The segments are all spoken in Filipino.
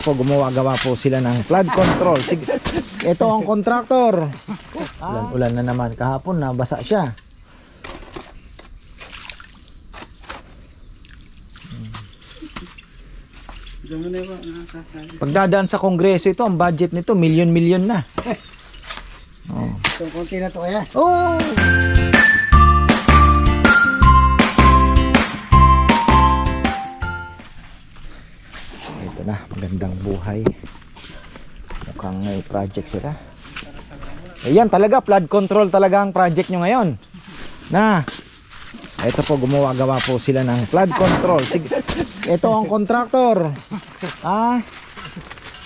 po gumawa-gawa po sila ng flood control. Ito ang kontraktor. Ulan na naman kahapon, nabasa siya. Pagdadaan sa kongreso ito, ang budget nito milyon-milyon na. Oh. Itong konti na to kaya. Oh. Ito na, magandang buhay. Mukhang may project sila. Ayan talaga, flood control talaga ang project nyo ngayon. Na, ito po gumawa-gawa po sila ng flood control. Ito ang kontraktor.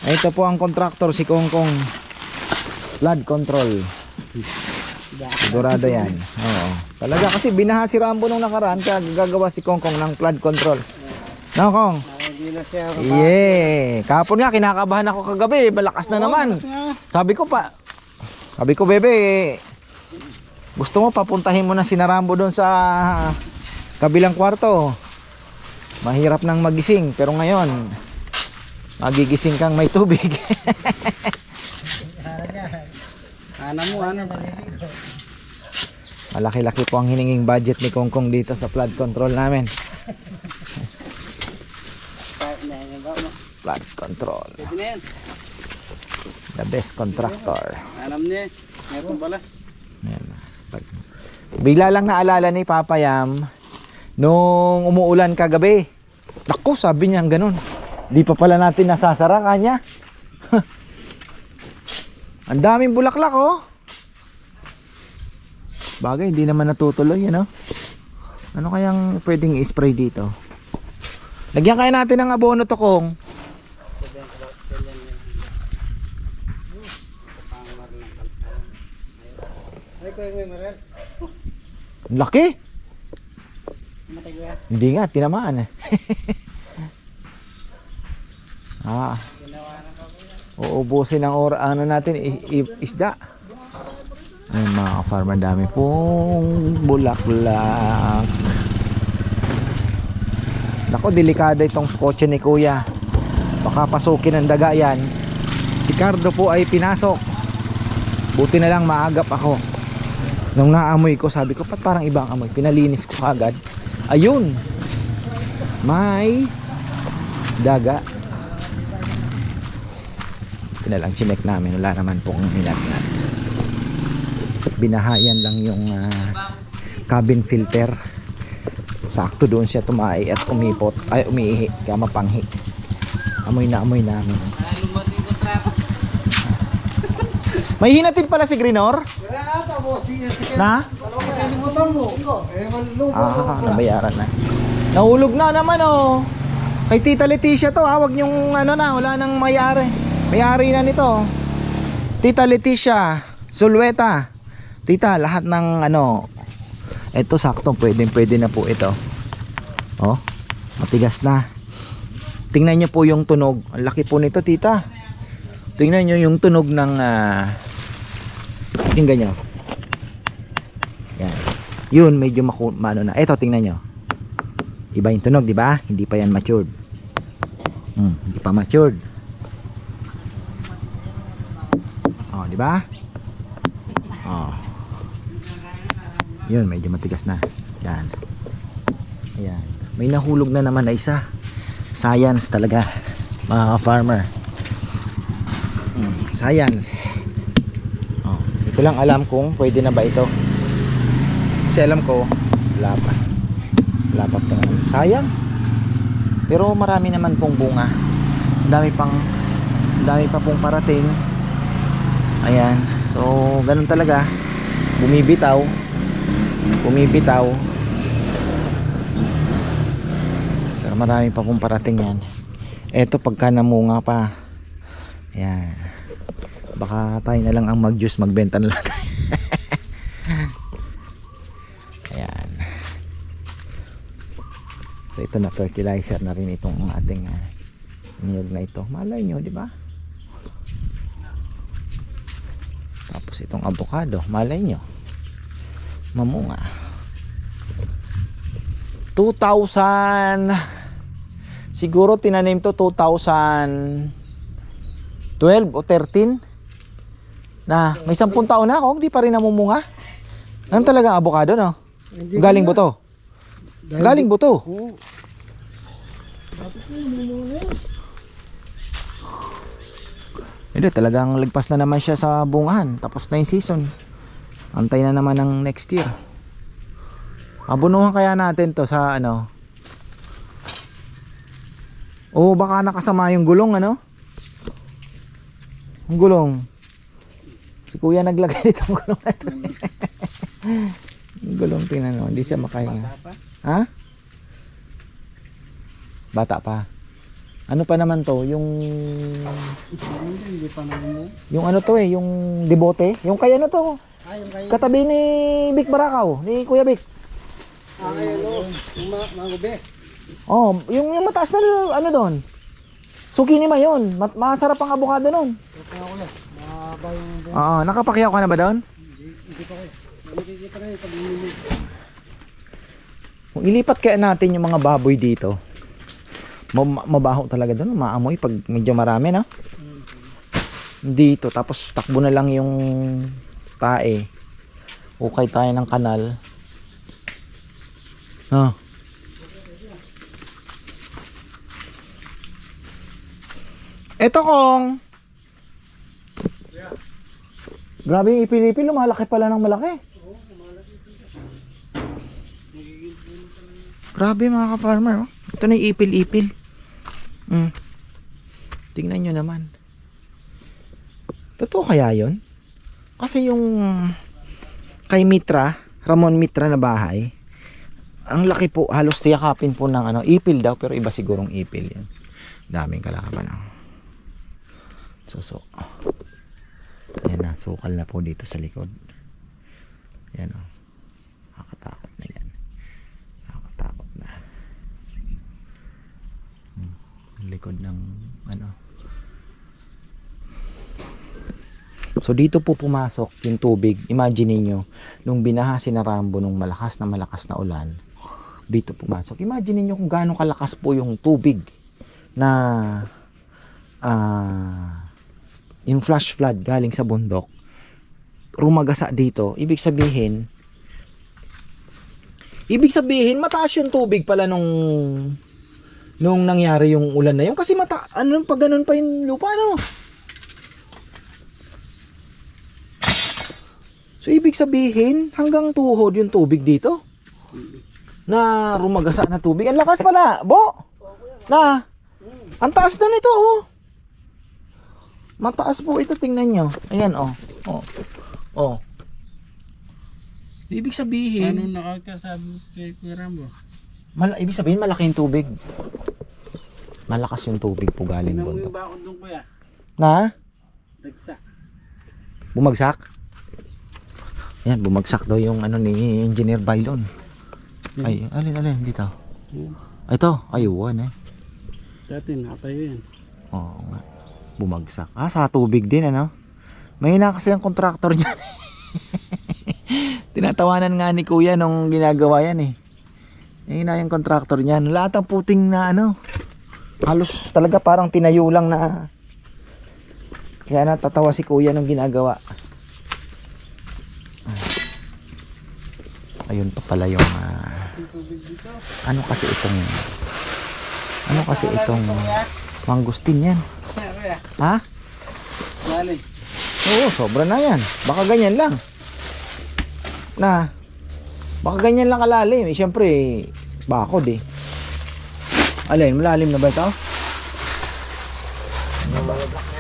Ito po ang kontraktor, si Kongkong. Flood control. Sigurado yan. Oo. Talaga kasi binaha si Rambo nung nakaraan, kaya gagawa si Kongkong ng flood control. No, Kong? Yeah. Kahapon nga kinakabahan ako kagabi, malakas na naman. Sabi ko, bebe, gusto mo papuntahin mo na si Rambo doon sa kabilang kwarto. Mahirap nang magising, pero ngayon magigising kang may tubig. Malaki-laki po ang hininging budget ni Kongkong dito sa flood control namin. Flood control. The best contractor. Bigla lang naalala ni Papa Yam nung umuulan kagabi. Naku, sabi niya ganun. Di pa pala natin nasasara kanya. Ang daming bulaklak oh. Bagay, hindi naman natutuloy, ano? Ano kayang pwedeng i-spray dito? Lagyan kaya natin ng abono to, Kong. Laki. Hindi nga, tinamaan eh. Uubusin ang ano natin, isda. Ay mga farmer, dami pong bulaklak. Nako, delikado itong kotse ni Kuya. Baka pasukin ng daga yan. Si Cardo po ay pinasok. Buti na lang maagap ako. Nung naamoy ko, sabi ko, parang ibang amoy. Pinalinis ko agad. Ayun, may daga. Pinalang chinek namin, wala naman pong nilagyan. Binahayan lang yung cabin filter. Sakto doon siya tumai at umipot, ay umiihi, kaya mapanghi. Amoy na amoy namin. May hinatid pala si Grinor? Na? Nabayaran na. Nahulog na naman oh. Kay Tita Leticia to ha, wag nyong ano na, wala nang mayari. Mayari na nito. Tita Leticia Sulweta. Tita, lahat ng ano, ito sakto, pwede na po ito. Oh, matigas na. Tingnan nyo po yung tunog. Ang laki po nito, Tita. Tingnan nyo yung tunog ng tingnan nyo. Yan. Yun, medyo mano na. Ito, tingnan nyo. Iba yung tunog, di ba? Hindi pa yan matured. Hindi pa matured. Oh, di ba? Oh. Yun, medyo matigas na. Yan. Ayan. May nahulog na naman na isa. Science talaga, mga farmer. Science. Oh, ito lang alam kung pwede na ba ito. Kasi alam ko wala pa. Wala pa ito. Sayang. Pero marami naman pong bunga. Dami pa pong parating. Ayan. So, ganun talaga. Bumibitaw. Pero marami pa pong parating yan. Eto pagka namunga pa. Ayan. Baka tayo na lang ang mag-juice, magbenta na lang tayo. Ayan. So, ito na, fertilizer na rin itong ating niyog na ito. Malay nyo, di ba? Tapos itong avocado, malay nyo, mamunga. 2,000 siguro tinanim to 2000 12 o 13 na may 10 taon na ako, hindi pa rin namumunga. Ano talaga avocado, no? Hindi Galing ko na. buto. Galing buto. Oo. Dapat na yung mga yan. Hindi, talagang lagpas na naman siya sa bungahan. Tapos na yung season. Antay na naman ng next year. Abunuhan kaya natin to sa ano? O baka nakasama yung gulong, ano? Yung gulong. Si kuya naglagay nitong gulong na ito. Yung gulong, tingnan mo. Hindi siya makahinga. Ha? Bata pa. Ano pa naman to? Hindi pa naman. Yung ano to yung debote. Yung kaya ano to? Yung kayo. Katabi ni Vic Barakaw, ni Kuya Vic. Yung magobe. Oh, yung mataas na ano doon. Sukinima yun. Masarap ang avocado noon. Kaya ko lang. Mahaba yung buwan. Oo, nakapakyaw ka na ba doon? Hindi pa kayo. Nakikita na yung pag-inom. Kung ilipat kaya natin yung mga baboy dito, mabaho talaga doon, maamoy pag medyo marami na. Dito, tapos takbo na lang yung tae. Ukay tayo ng kanal. Oh. Eto kong. Grabe yung ipil-ipil, lumalaki pala ng malaki. Grabe mga ka-farmer, oh. Ito na yung ipil-ipil. Tingnan nyo naman. Totoo kaya yun? Kasi yung kay Mitra, Ramon Mitra na bahay, ang laki po, halos siyakapin po ng ano, ipil daw, pero iba sigurong ipil yun. Daming kalaban. So. Ayan na, sukal na po dito sa likod. Ayan o. Nakakatakot na yan. Nakakatakot na. Ang likod ng ano. So dito po pumasok yung tubig. Imagine niyo nung binaha si Rambo nung malakas na ulan. Dito pumasok. Imagine niyo kung gaano kalakas po yung tubig na yung flash flood galing sa bundok. Rumagasa dito. Ibig sabihin mataas yung tubig pala nung nangyari yung ulan na yun. Kasi pag ganun pa yung lupa, no? So ibig sabihin hanggang tuhod yung tubig dito na rumagasa na tubig. Ang lakas pala, Bo. Na ang taas na nito, oh. Mataas po ito, tingnan nyo. Ayan, oh. Oh. Ibig sabihin Ano nakakasabi kay Kuya Rambo? ibig sabihin malaki yung tubig. Malakas yung tubig po galing Tingnan mo bundok. yung bakod nung kuya. Na? Dagsa. Bumagsak? Yan, bumagsak daw yung ano ni Engineer Bailon. Ay, alin dito. Ito, ayuan eh. Dati nakatayo yan. Oo nga. Bumagsak. Sa tubig din ano. Mahina kasi ang kontraktor niyan. Tinatawanan nga ni Kuya nung ginagawa yan eh. Mahina yung kontraktor niyan. Lahat ang puting na ano. Halos talaga parang tinayo lang na. Kaya natatawa si Kuya nung ginagawa. Ayun pa pala yung ano kasi itong mangustin yan. Ha? Galing. Oo, sobra na yan. Baka ganyan lang. Baka ganyan lang kalalim. Siyempre, bakod eh. Alin, malalim na ba ito?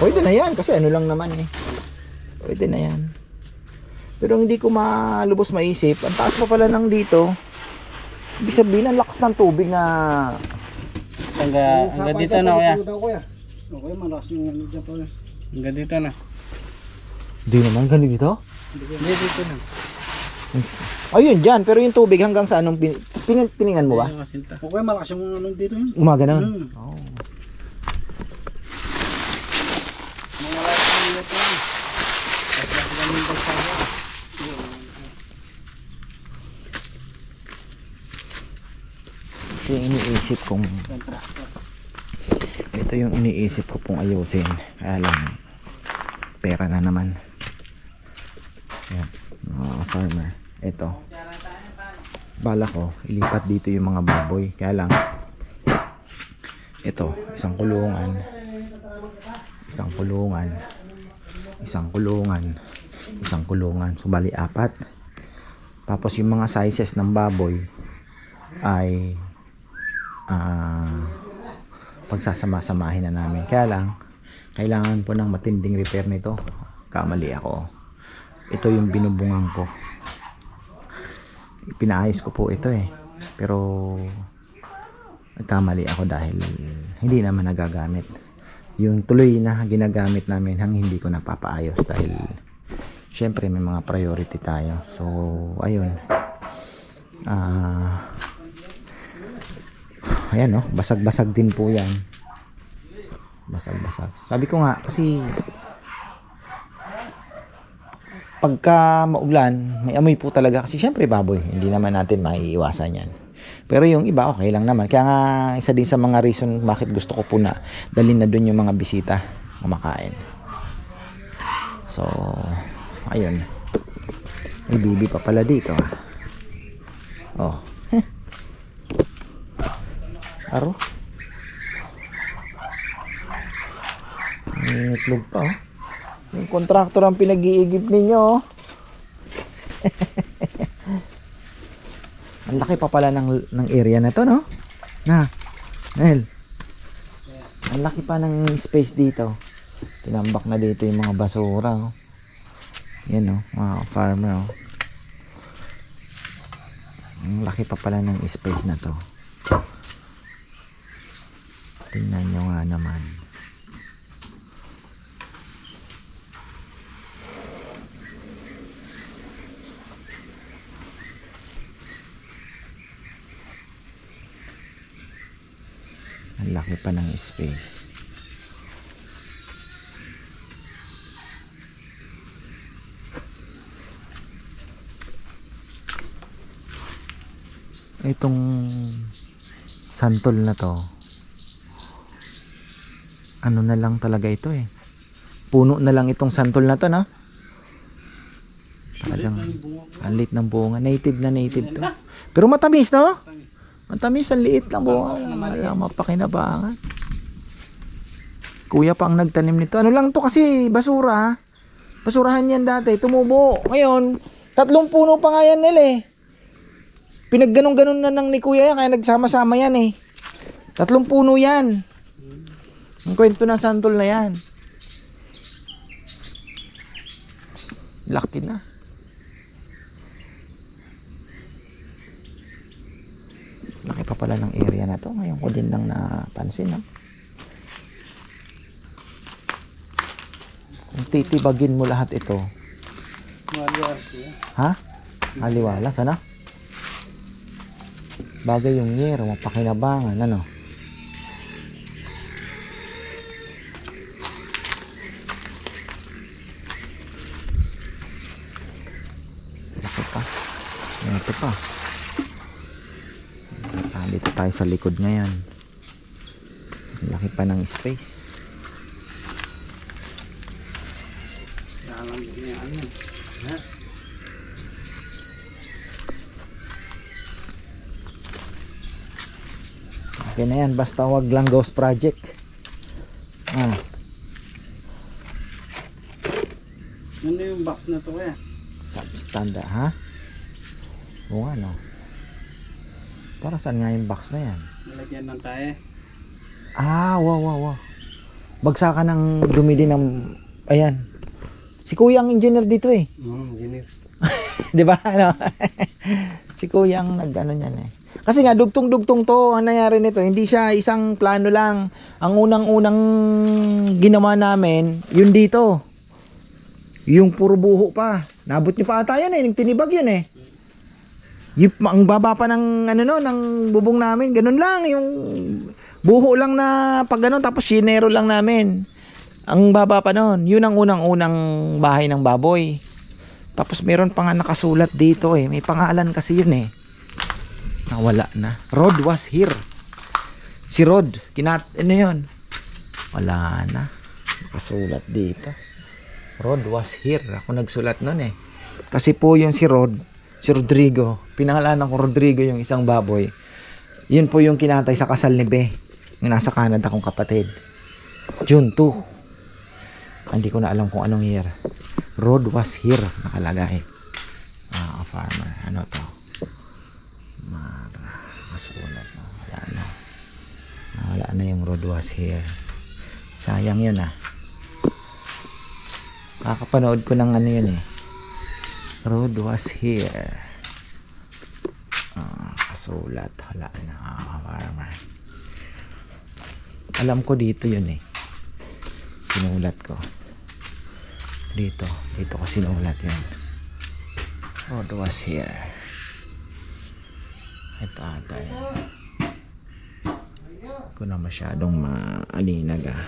Pwede na yan kasi ano lang naman eh. Pwede na yan. Pero hindi ko malubos maisip. Ang taas pa pala ng dito. Ibig sabihin, ang lakas ng tubig na Hanggang dito na kuya. Okay, malakas yung ano dyan pala. Hanggang dito na. Hindi naman ganun dito. Hindi dito na. Ayun dyan, pero yung tubig hanggang sa anong tiningan mo ba? Ayun, kasinta. Okay, malakas yung ano dito yun. Umaga nun. Oh. Mga lahat ng ito na. Kasi ako namin dagsa. Ito yung iniisip kong ito yung iniisip ko pong ayusin. Kaya lang pera na naman. Yan, mga farmer. Ito. Bala ko, ilipat dito yung mga baboy. Kaya lang, ito, isang kulungan. Isang kulungan. Isang kulungan. Isang kulungan. So, bali 4. Tapos yung mga sizes ng baboy ay pagsasama-samahin na namin. Kaya lang, kailangan po ng matinding repair nito. Kamali ako. Ito yung binubungan ko. Pinaayos ko po ito eh. Pero nagkamali ako dahil hindi naman nagagamit. Yung tuloy na ginagamit namin hindi ko napapaayos dahil syempre may mga priority tayo. So ayun. Ayan no, basag-basag din po yan. Basag-basag. Sabi ko nga kasi pagka maulan, may amoy po talaga kasi syempre baboy, hindi naman natin maiiwasan yan. Pero yung iba okay lang naman. Kaya nga isa din sa mga reason bakit gusto ko po na dalhin na dun yung mga bisita kumakain. So ayun. May bibi pa pala dito. Oh. Aro. May itlog pa oh. Yung kontraktor ang pinag-iigip ninyo oh. Ang laki pa pala ng area na to no? Na, Nel. Ang laki pa ng space dito. Tinambak na dito yung mga basura oh. Yan oh, mga farmer oh. Ang laki pa pala ng space na to. Tingnan nyo nga naman. Ang laki pa ng space. Itong santol na to, ano na lang talaga ito eh. Puno na lang itong santol na to, no? Talagang ang liit ng bunga. Native na native to. Pero matamis, no? Matamis, ang liit lang bunga. Wala mapakinabangan. Kuya pa ang nagtanim nito. Ano lang to kasi basura. Basurahan yan dati. Tumubo. Ngayon, 3 puno pa nga yan nila eh. Pinagganon-ganon na ng ni kuya yan. Kaya nagsama-sama yan eh. 3 puno yan. Ang kwento ng santol na yan. Laki na. Laki pa pala ng area na to. Ngayon ko din lang napansin. No? Kung titibagin mo lahat ito. Ha? Aliwala. Sana? Bagay yung yero. Mapakinabangan. Ano? Laki pa. Ito pa. Dito tayo sa likod ngayon. Laki pa ng space. Okay na yan, basta wag lang ghost project. Ano yung box na to kaya? Substanda, ha? Oo nga no. Para saan nga yung box na yan? Nalagyan ng tae. Wow. Bagsakan ng dumi din ng... Ayan. Si kuya ang engineer dito eh. Engineer. Di ba? Ano? Si kuya ang nag-ano niyan eh. Kasi nga dugtong-dugtong to ang nangyari nito. Hindi siya isang plano lang. Ang unang-unang ginawa namin, yun dito. Yung puro buho pa. Nabot niyo pa ata yan eh. Tinibag yun eh. Ang baba pa ng ano no, ng bubong namin, ganun lang yung buho lang na pag ganun, tapos sinero lang namin. Ang baba pa noon, yun ang unang-unang bahay ng baboy. Tapos meron pa nga nakasulat dito eh, may pangalan kasi yun eh. Nawala na. Rod was here. Si Rod, ano yun? Wala na. Nakasulat dito. Rod was here. Ako nagsulat nun eh. Kasi po yung si Rodrigo, pinangalanan ko Rodrigo yung isang baboy. Yun po yung kinatay sa kasal ni Be. Yung nasa Canada kong kapatid. June 2. Hindi ko na alam kung anong year. Rod was here. Nakalagay. Farmer. Ano to? Masulat na. Wala na. Wala na yung road was here. Sayang yun ah. Kakapanood ko ng ano yun eh. Road was here. Kasulat. Wala na. Farmer. Alam ko dito yun eh. Sinulat ko. Dito ko sinulat yun. Road was here. Ito ata yun. Ko na masyadong maalinag ah.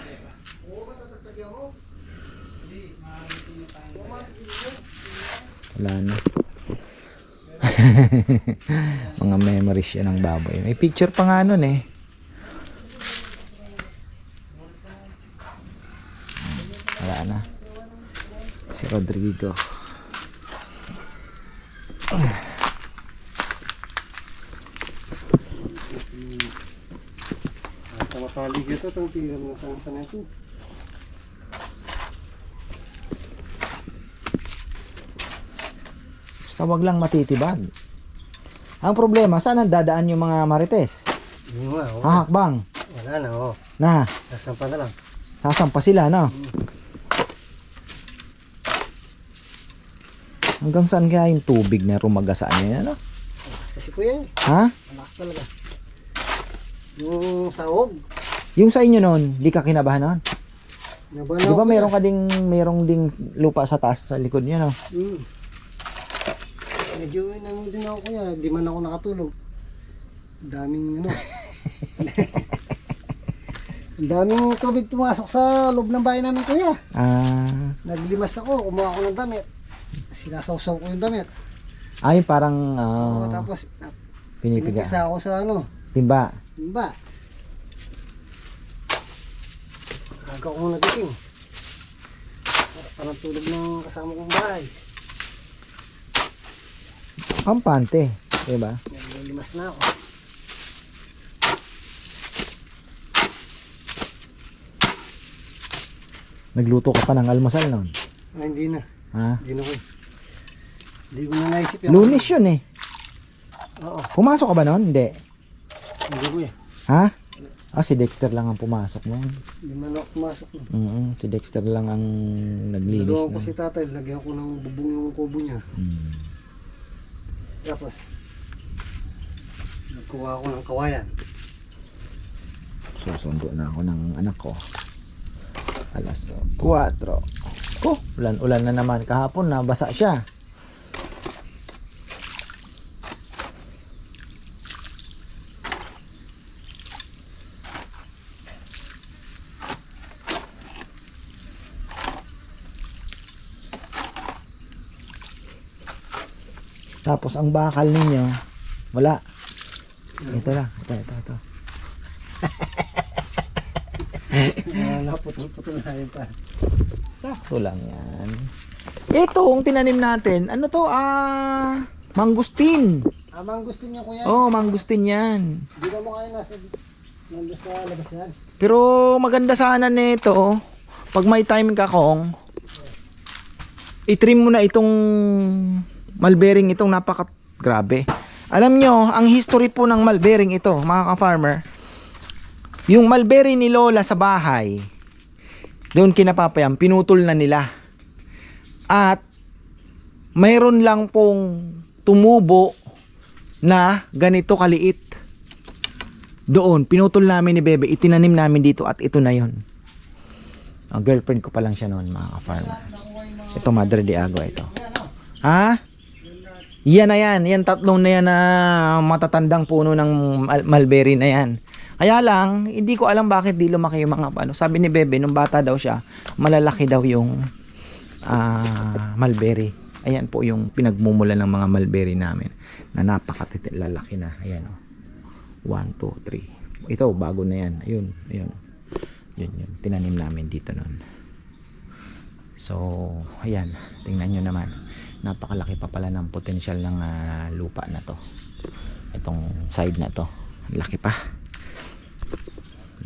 Wala na. Mga memories yan ng baboy. May picture pa nga nun eh. Wala na. Si Rodrigo. Matali kita itong tingnan mo sa ito. Basta wag lang matitibag. Ang problema, saan ang dadaan yung mga marites? Yung nga, oo. Hahakbang. Wala na, oo. Na, Nasampa na lang. sasampa sila, no? Hanggang saan kaya yung tubig na rumagasaan niya, no? Malakas kasi kuya eh. Ha? Malakas talaga. Yung sahog. Yung sa inyo noon, di ka kinabahan noon? Nabanaw Di ba ko merong ding lupa sa taas sa likod niya, no? Medyo nang din ako kuya. Di man ako nakatulog. Daming ano. Daming tubig pumasok sa loob ng bahay namin kuya. Naglimas ako. Kumuha ako ng damit. Sinasawsaw ko yung damit. Ay, parang Tapos pinipiga. pinipisa ako sa ano. Timba. Ba? Aga ko nagising. Sarap pa ng tulog ng kasama kong bahay. Kampante. Diba? Naglimas na ako. Nagluto ka pa ng almusal noon? Hindi na. Ha? Hindi na ko. Hindi ko na naisip yan. Lunes yun eh. Oo. Pumasok ka ba noon? Hindi. Hindi ko eh. Ha? Si Dexter lang ang pumasok noon. Hindi man ako pumasok. Si Dexter lang ang naglinis Nagawa ko na. si tatay. Lagyan ko ng bubong yung kubo niya. Tapos, nagkuha ako ng kawayan. Susundo na ako ng anak ko. Alas 4. Ulan na naman. Kahapon nabasa siya. Tapos ang bakal ninyo, wala. Ito lang. Ito. Naputol-putol na yun pa. Sakto lang yan. Ito, ang tinanim natin, ano to? Mangustin. Mangustin niya kuya. Mangustin yan. Hindi ka mo kaya nandun sa labas yan. Pero maganda sana nito, pag may time ka kong, itrim mo na itong mulberry itong grabe. Alam nyo, ang history po ng mulberry ito, mga ka-farmer, yung mulberry ni Lola sa bahay, doon kinapapayam, pinutol na nila. At mayroon lang pong tumubo na ganito kaliit. Doon, pinutol namin ni Bebe, itinanim namin dito at ito na yon. Ang girlfriend ko pa lang siya noon, mga ka-farmer. Ito, Madre de Agua ito. Ha? Yan na yan. Yan tatlong na yan na matatandang puno ng mulberry na yan. Kaya lang, hindi ko alam bakit di lumaki yung mga ano. Sabi ni Bebe, nung bata daw siya, malalaki daw yung mulberry. Ayan po yung pinagmumula ng mga mulberry namin. Na napakalalaki na. Ayan o. 1, 2, 3. Ito, bago na yan. Ayun. Yun. Tinanim namin dito nun. So ayan, tingnan nyo naman, napakalaki pa pala ng potensyal ng lupa na to, itong side na to, laki pa,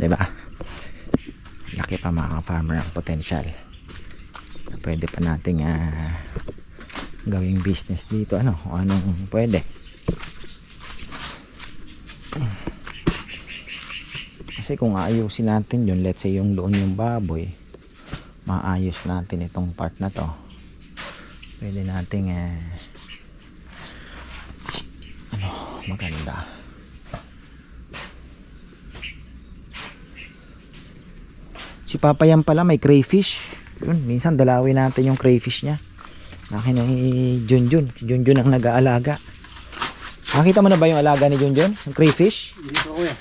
diba? Laki pa mga farmer ang potensyal na pwede pa nating gawing business dito, ano, o anong pwede. Kasi kung aayusin natin yun, let's say yung doon yung baboy, maayos natin itong part na to, pwede nating ano, maganda. Si Papa yan pala may crayfish yun, minsan dalawin natin yung crayfish niya. Akin ni Junjun, si Junjun ang nag-aalaga. Nakita mo na ba yung alaga ni Junjun, yung crayfish? Hindi pa kuya.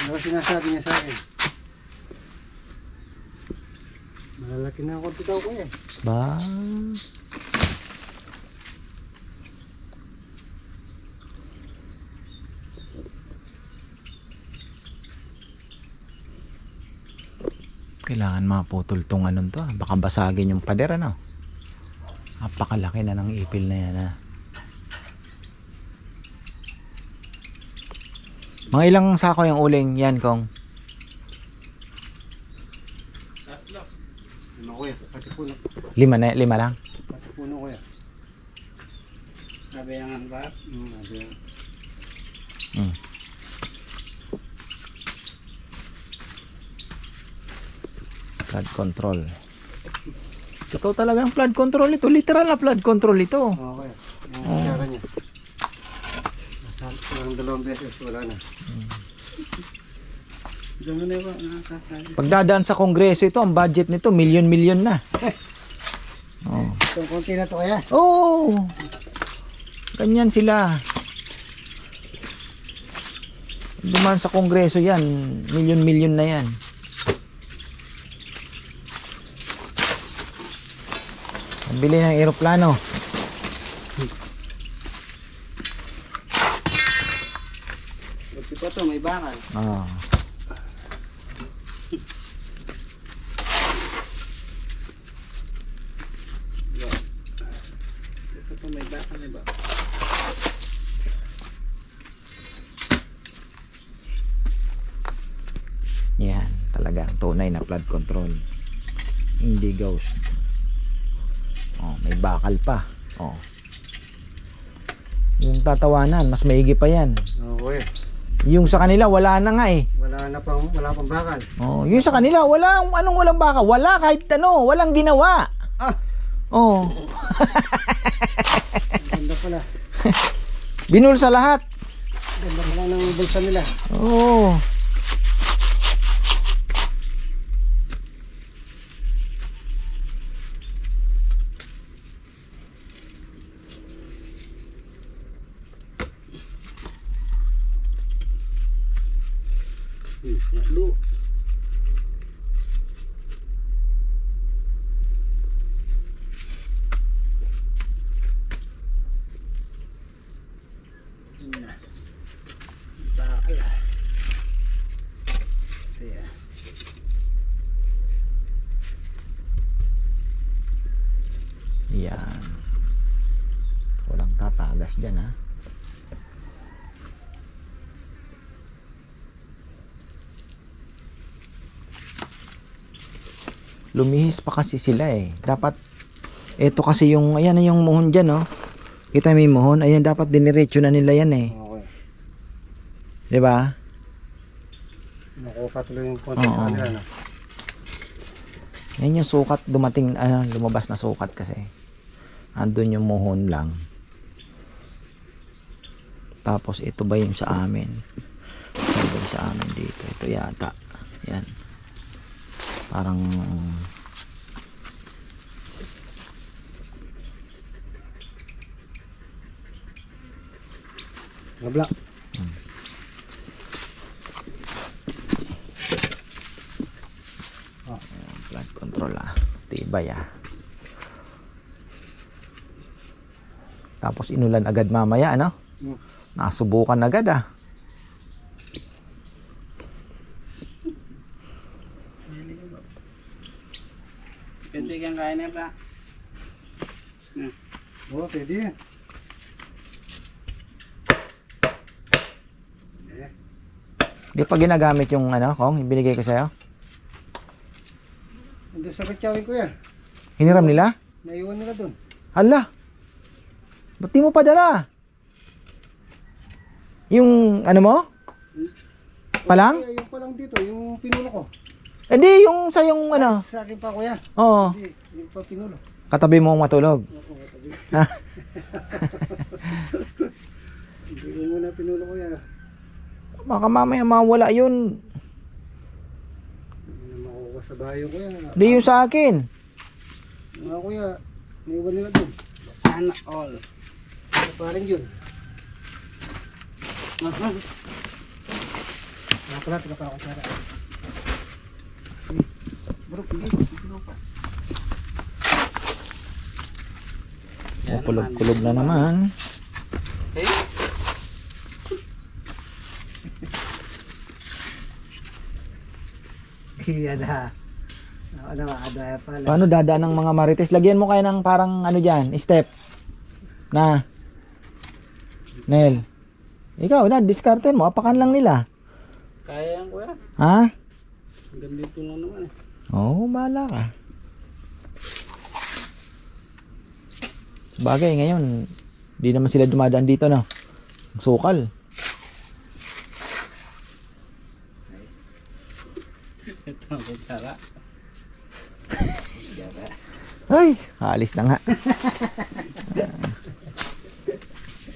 Ano sinasabi niya sa akin? Malalaki na ako daw kuya. Ba? Kailangan maputol tong anong to. Baka basagin yung pader, ano? Napakalaki na ng ipil na yan, ha? Mga ilang sako yung uling yan, Kong? Ano kuya? Pati puno. Lima lang? Pati puno kuya. Sabi ang ba? Sabi yan. Flood control. Ito talagang flood control ito. Literal na flood control ito. Oo kuya. Ang kutsara niya. Parang 2 beses wala na. Diyan na ba? Nakakasali. Pagdadaan sa kongreso ito, ang budget nito, milyon-milyon na. Oh. Itong konti na to kuya. Oh! Ganyan sila. Duman sa kongreso yan, milyon-milyon na yan. Bili ng eroplano. Buti pa to, may bakal. Oh. Ito to, may bakal, may bakal. Yan, talagang tunay na flood control. Hindi ghost. Oh, may bakal pa. Oh. Yung tatawanan, mas maigi pa yan. Oo kuya. Yung sa kanila, wala na nga eh. Wala pang bakal. Oh, yung sa kanila, walang bakal. Wala kahit ano, walang ginawa. Ah! Oh. Ganda pala. Binulsa lahat. Ganda pala ng bulsa nila. Oh. Lu. Bakal. Iya. Yan. Walang tatagas dyan, ha. Lumihis pa kasi sila eh. Dapat, ito kasi yung, ayan na yung muhon dyan, oh. Kita may muhon, ayan, dapat diniretso na nila yan eh. Okay. Diba? Nakuha tuloy yung konti sa kanila. No? Yan yung sukat dumating, lumabas na sukat kasi. Andun yung muhon lang. Tapos ito ba yung sa amin? Ito ba yung sa amin dito? Ito yata. Yan. Parang Nabla. flood control tibay tapos inulan agad mamaya ano? Nasubukan agad Pwede kang kain na ba? Oo, pwede yan. Di pa ginagamit yung ano, Kong, ibinigay ko sa'yo? Nandun sa Batchawin ko yan. Hiniram nila? Naiwan nila doon. Hala! Ba't di mo padala? Yung ano mo? Palang? Yung palang dito, yung pinulo ko. Hindi, yung sa yung ano. Sa akin pa kuya. Oo. Hindi, yung pa pinulo. Katabi mo matulog. Opo, katabi. Ah. Hindi ko muna pinulo kuya. Baka mamaya mawala yun. Hindi na makukuha sa bahay yung kuya. Hindi yung sa akin. Mga kuya, naiwan nila doon. Sana all. Ano pa rin yun? Mas. Mga pala, tiga pa ako tsara. Bro, pili pa. Oh, kulog-kulog na naman. Eh? Iyan ha. Ano, ada pala. Paano dadaan ng mga marites? Lagyan mo kayo ng parang ano dyan, step. Na. Nel. Ikaw na, diskarten mo. Apakan lang nila. Kaya yan kuya. Ha? Hanggang dito lang naman eh. Oo, bahala ka. Bagay ngayon, di naman sila dumadaan dito, no? Ang sukal. Ito ang kutsara. Ay, alis na nga.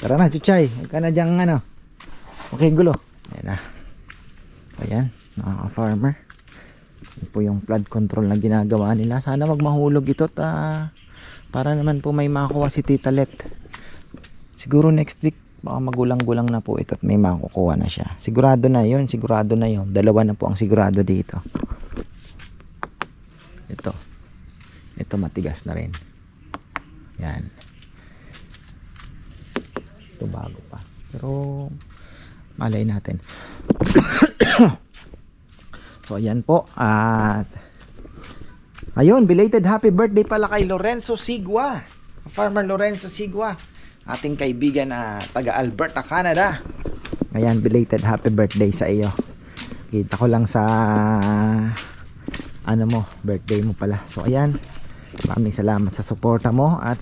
Tara na, Chuchay. Huwag ka na dyang ano. Okay, gulo. Ayan na. Ayan, nakaka-farmer. Yan po yung flood control na ginagawa nila. Sana wag mahulog ito at para naman po may makuha si Tita Let. Siguro next week baka magulang-gulang na po ito at may makukuha na siya. Sigurado na yun, sigurado na yun. Dalawa na po ang sigurado dito. Ito matigas na rin. Yan. Ito bago pa. Pero malay natin. So ayan po. At ayun, belated happy birthday pala kay Lorenzo Sigua. Farmer Lorenzo Sigua. Ating kaibigan na taga Alberta, Canada. Ayan, belated happy birthday sa iyo. Kita ko lang sa ano mo, birthday mo pala. So ayan, maraming salamat sa suporta mo at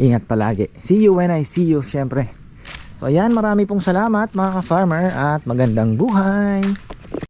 ingat palagi. See you when I see you, syempre. So ayan, marami pong salamat mga ka-farmer at magandang buhay.